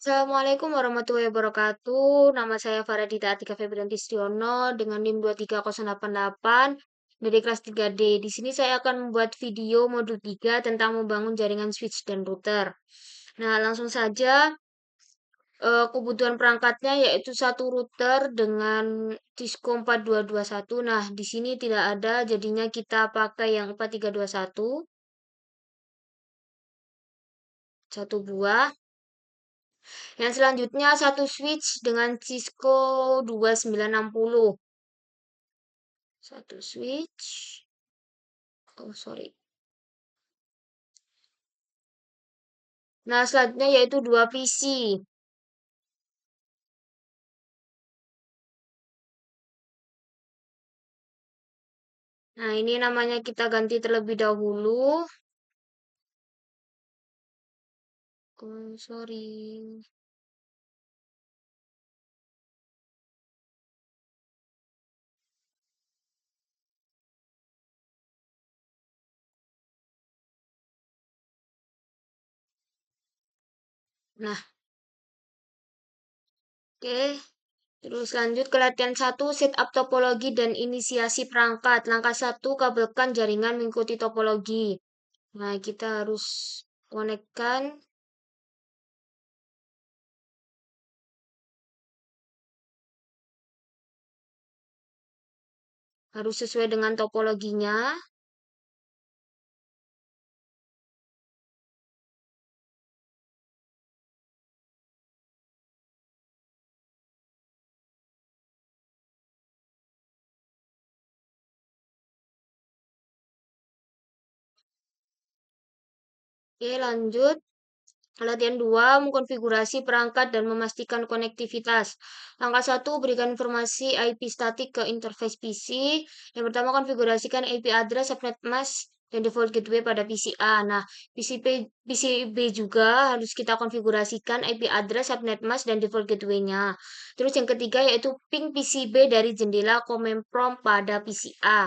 Assalamualaikum warahmatullahi wabarakatuh. Nama saya Faradita Atika Febrianti Stiono dengan NIM 23088 dari kelas 3D. Di sini saya akan membuat video modul 3 tentang membangun jaringan switch dan router. Nah, langsung saja kebutuhan perangkatnya yaitu satu router dengan Cisco 4221. Nah, di sini tidak ada, jadinya kita pakai yang 4321, satu buah. Yang selanjutnya satu switch dengan Cisco 2960. Satu switch. Oh, sorry. Nah, selanjutnya yaitu dua PC. Nah, ini namanya kita ganti terlebih dahulu. Oh, sorry. Nah, oke. Terus lanjut ke latihan 1, setup topologi dan inisiasi perangkat. Langkah 1, kabelkan jaringan mengikuti topologi. Nah, kita harus konekkan. Harus sesuai dengan topologinya. Oke, lanjut. Latihan 2, mengkonfigurasi perangkat dan memastikan konektivitas. Langkah 1, berikan informasi IP statik ke interface PC. Yang pertama, konfigurasikan IP address, subnet mask, dan default gateway pada PC A. Nah, PC B juga harus kita konfigurasikan IP address, subnet mask, dan default gateway-nya. Terus yang ketiga yaitu ping PC B dari jendela command prompt pada PC A.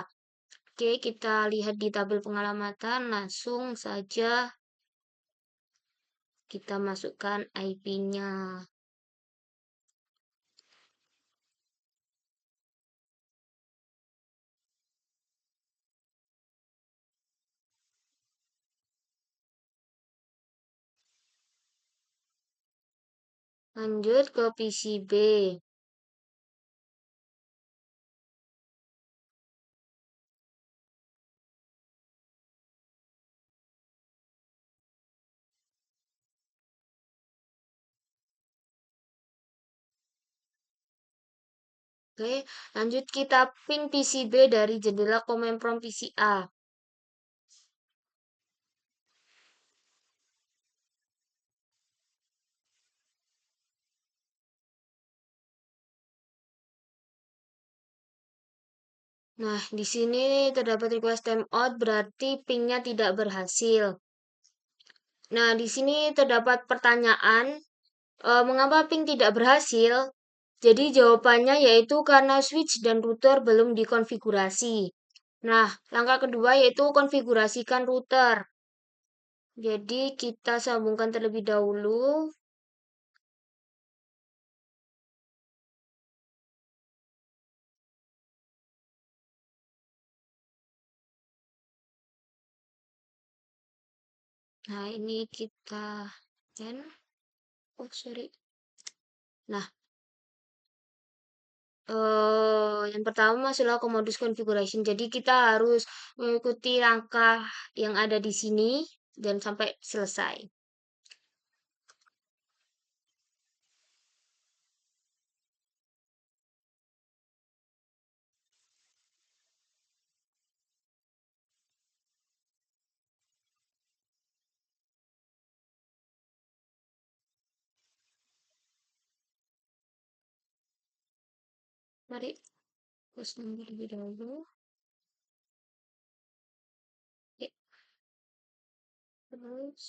Oke, kita lihat di tabel pengalamatan. Langsung saja kita masukkan IP-nya. Lanjut ke PCB. Oke, lanjut kita ping PCB dari jendela command prompt PCA. Nah, di sini terdapat request timeout berarti pingnya tidak berhasil. Nah, di sini terdapat pertanyaan, mengapa ping tidak berhasil? Jadi jawabannya yaitu karena switch dan router belum dikonfigurasi. Nah, langkah kedua yaitu konfigurasikan router. Jadi kita sambungkan terlebih dahulu. Nah, ini kita kan, oh sorry. Nah, yang pertama adalah modus configuration. Jadi kita harus mengikuti langkah yang ada di sini dan sampai selesai. Mari, terus nomor lebih dahulu. Ya, terus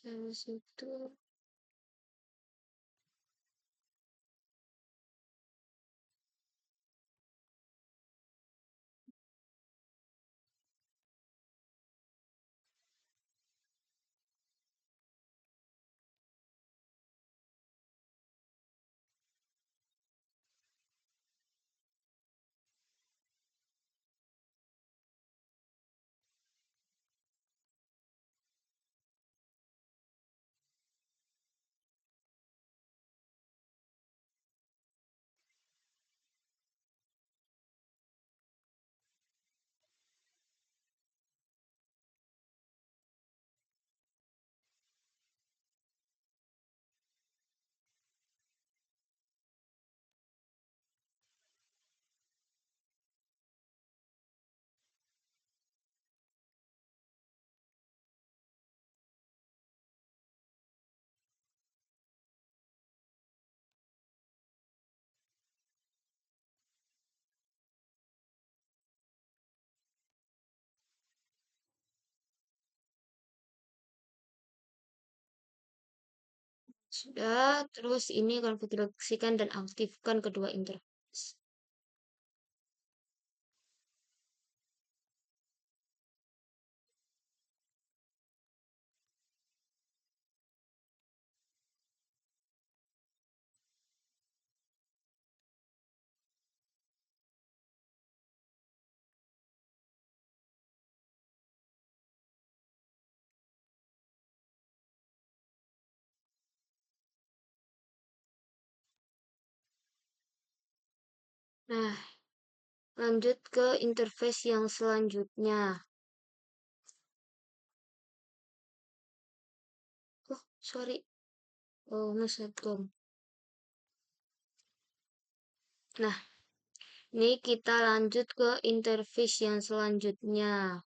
habis itu Sudah, terus ini konfigurasikan dan aktifkan kedua interface. Nah, lanjut ke interface yang selanjutnya. Oh, sorry. Oh, ngesetrum. Nah, ini kita lanjut ke interface yang selanjutnya.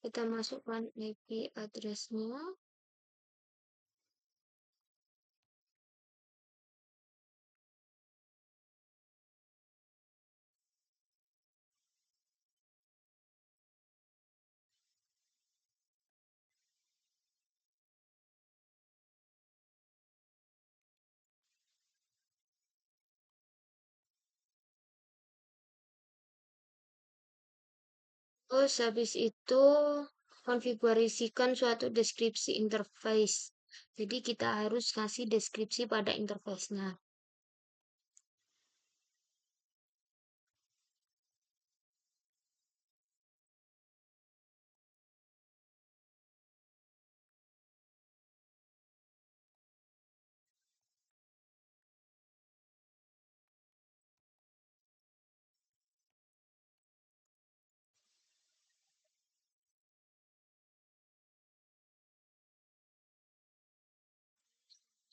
Kita masukkan IP address-nya. Terus habis itu konfigurasikan suatu deskripsi interface. Jadi kita harus kasih deskripsi pada interface-nya.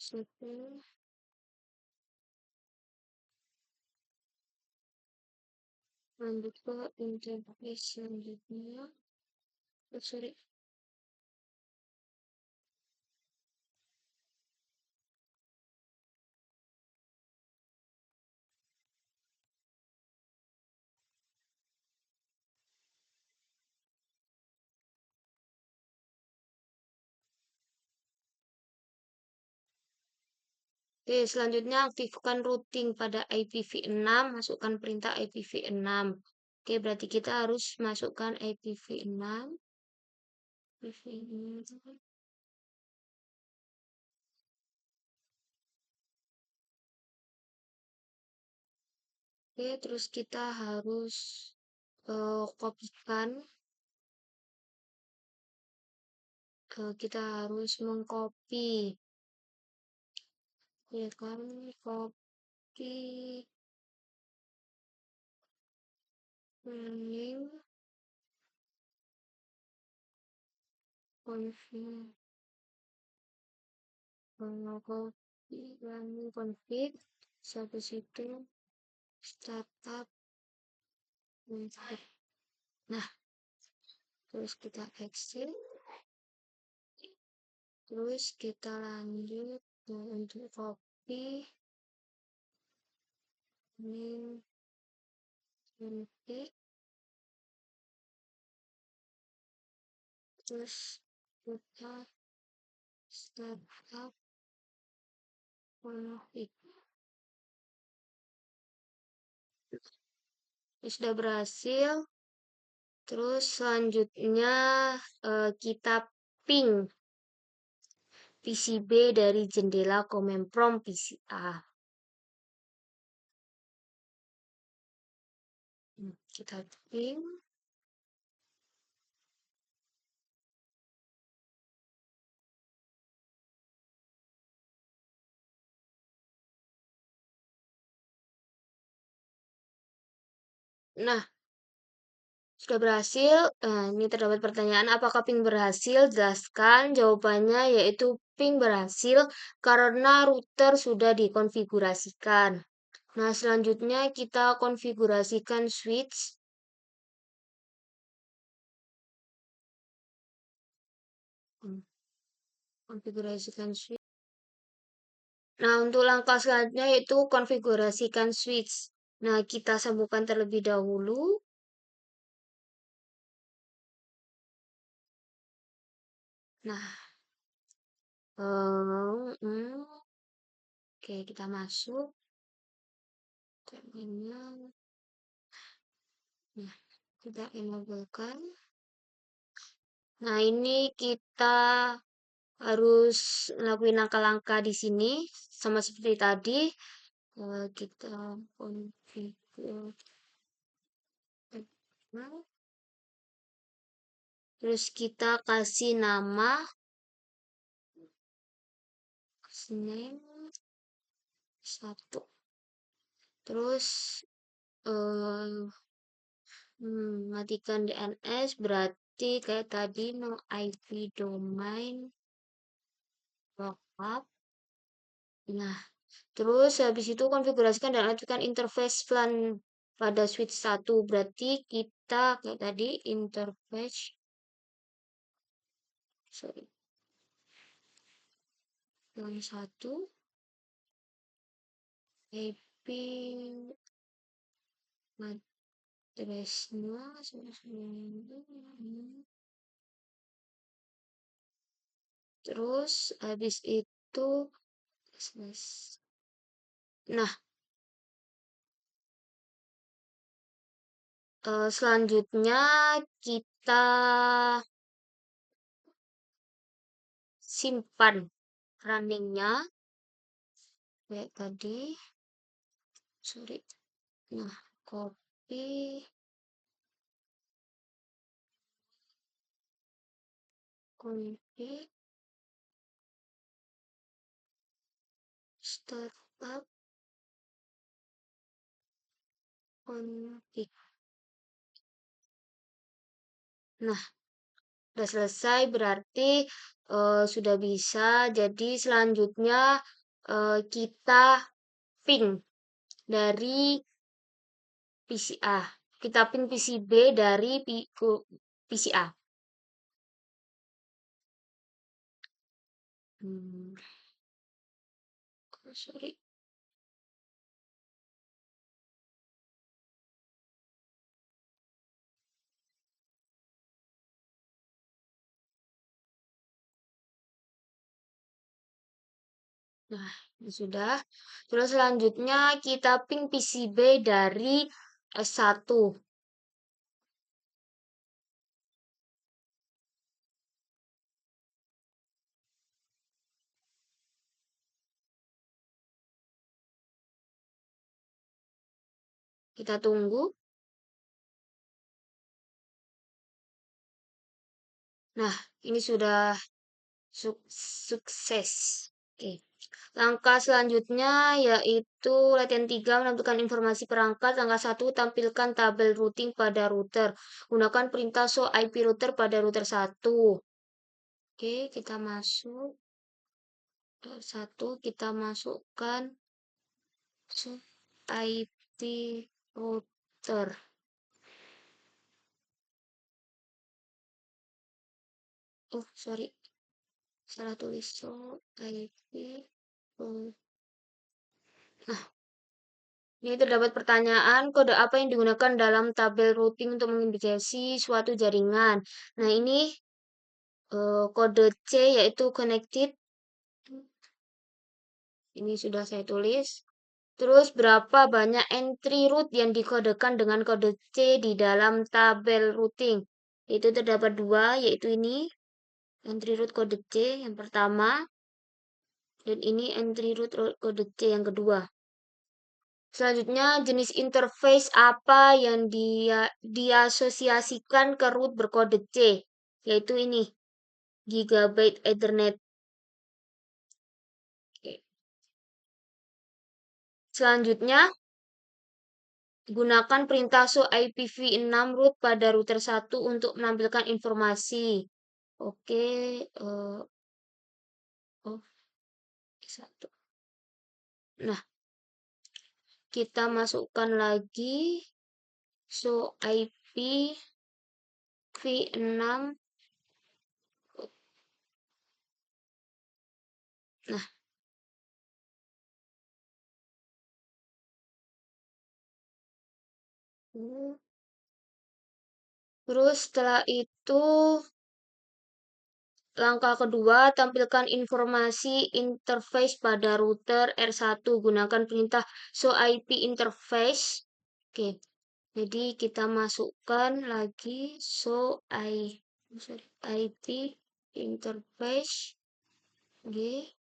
Satu, lanjut ke interface selanjutnya. Oh, sorry. Oke, selanjutnya aktifkan routing pada IPv6, masukkan perintah IPv6. Oke, berarti kita harus masukkan IPv6. IPv6. Oke, terus kita harus kopikan. Kita harus mengcopy, ya kan? Copy running config, copy running config, habis itu startup. Nah, terus kita exit. Terus kita lanjut untuk copy ini config, terus kita startup config. Sudah berhasil. Terus selanjutnya kita ping PCB dari jendela command prompt PCA. Kita ping. Nah, sudah berhasil. Ini terdapat pertanyaan, apakah ping berhasil? Jelaskan. Jawabannya yaitu ping berhasil karena router sudah dikonfigurasikan. Nah, selanjutnya kita konfigurasikan switch. Konfigurasikan switch. Nah, untuk langkah selanjutnya yaitu konfigurasikan switch. Nah, kita sambungkan terlebih dahulu. Nah, oke, kita masuk terminal. Nah, kita enablekan. Nah, ini kita harus ngelakuin langkah-langkah di sini sama seperti tadi. Kita configure, terus kita kasih nama, name 1. Terus matikan DNS berarti kayak tadi no IP domain lookup. Nah, terus habis itu konfigurasikan dan aktifkan interface plan pada switch 1. Berarti kita kayak tadi interface, sorry, plan 1, IP address-nya, terus habis itu, nah, selanjutnya kita simpan runningnya kayak tadi, sorry. Nah, copy, config, startup, config. Nah, udah selesai berarti sudah bisa. Jadi selanjutnya kita ping dari PCA. Kita ping PCB dari PCA. Sorry. Nah, ini sudah. Terus selanjutnya kita ping PCB dari S1. Kita tunggu. Nah, ini sudah sukses. Oke. Langkah selanjutnya yaitu latihan 3 menentukan informasi perangkat. Langkah 1 tampilkan tabel routing pada router. Gunakan perintah show IP router pada router 1. Oke, kita masuk. Router 1 kita masukkan show IP router. Oh, sorry. Salah tulis show IP. Nah, ini terdapat pertanyaan, kode apa yang digunakan dalam tabel routing untuk mengidentifikasi suatu jaringan. Nah, ini kode C yaitu connected. Ini sudah saya tulis. Terus berapa banyak entry root yang dikodekan dengan kode C di dalam tabel routing? Itu terdapat 2, yaitu ini entry root kode C yang pertama dan ini entry root kode C yang kedua. Selanjutnya, jenis interface apa yang diasosiasikan ke root berkode C? Yaitu ini, Gigabit Ethernet. Oke. Selanjutnya, gunakan perintah show IPv6 root pada router 1 untuk menampilkan informasi. Oke, oh, 1. Nah, kita masukkan lagi show IPv6. Nah, Terus setelah itu langkah kedua, tampilkan informasi interface pada router R1. Gunakan perintah show IP interface. Oke, jadi kita masukkan lagi show IP interface. Oke.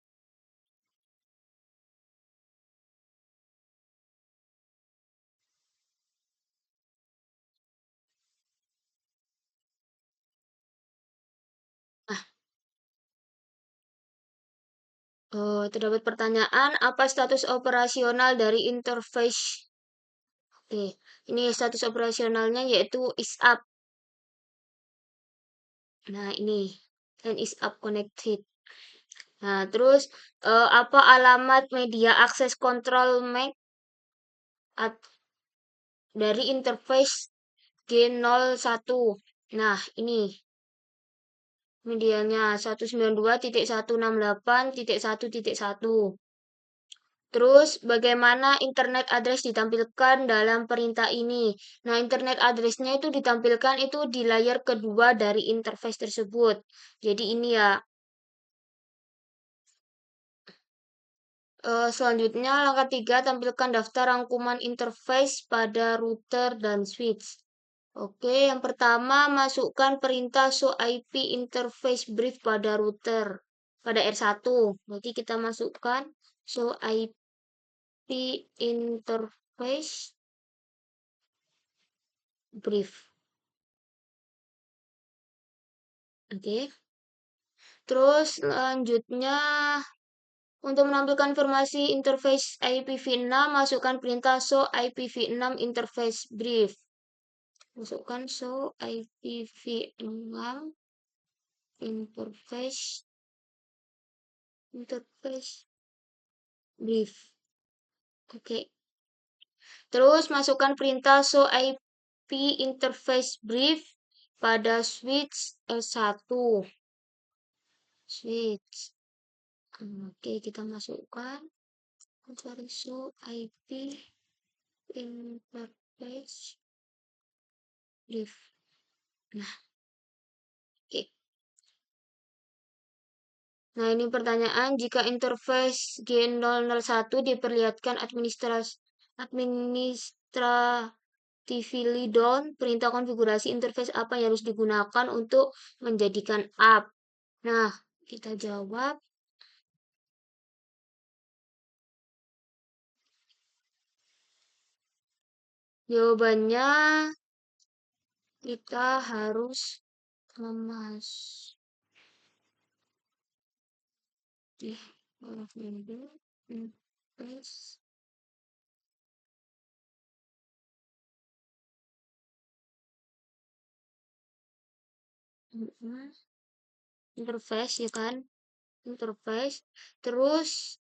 Nah, terdapat pertanyaan, apa status operasional dari interface? Oke, ini status operasionalnya yaitu is up. Nah, ini and is up connected. Nah, terus apa alamat media akses control MAC dari interface G01? Nah, ini medianya 192.168.1.1. Terus, bagaimana internet address ditampilkan dalam perintah ini? Nah, internet address-nya itu ditampilkan itu di layar kedua dari interface tersebut. Jadi ini ya. Selanjutnya, langkah 3, tampilkan daftar rangkuman interface pada router dan switch. Oke, yang pertama, masukkan perintah show IP interface brief pada router, pada R1. Berarti kita masukkan show IP interface brief. Oke. Terus, selanjutnya, untuk menampilkan informasi interface IPv6, masukkan perintah show IPv6 interface brief. Masukkan show IPv6 interface brief. Oke. Terus masukkan perintah show IP interface brief pada switch S1. Switch. Oke, kita masukkan. Cari show IP interface brief. Nah, oke. Nah, ini pertanyaan, jika interface G001 diperlihatkan administratively down, perintah konfigurasi interface apa yang harus digunakan untuk menjadikan up? Nah, kita jawab. Jawabannya kita harus interface interface ya kan, interface terus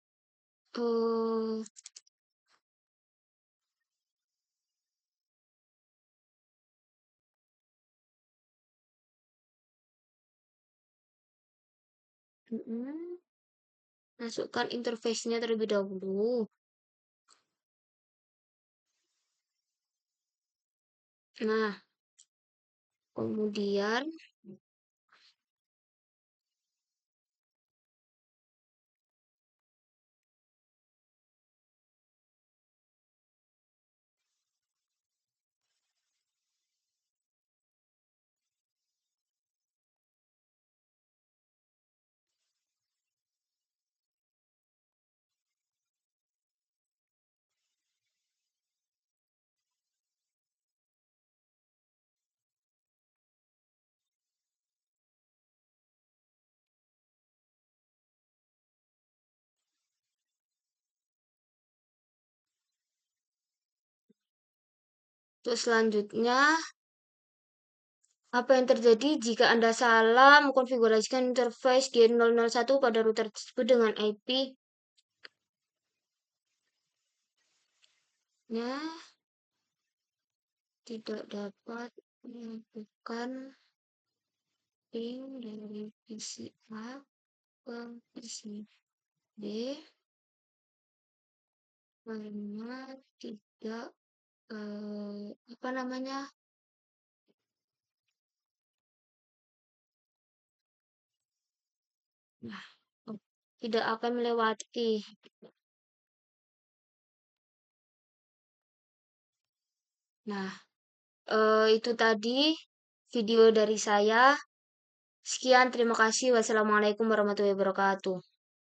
masukkan interface-nya terlebih dahulu. Nah, kemudian selanjutnya, apa yang terjadi jika Anda salah mengkonfigurasikan interface G001 pada router tersebut dengan IP-nya tidak dapat melakukan ping dari PC A ke PC B karena tidak Apa namanya? Nah, tidak akan melewati. Nah, itu tadi video dari saya. Sekian, terima kasih. Wassalamualaikum warahmatullahi wabarakatuh.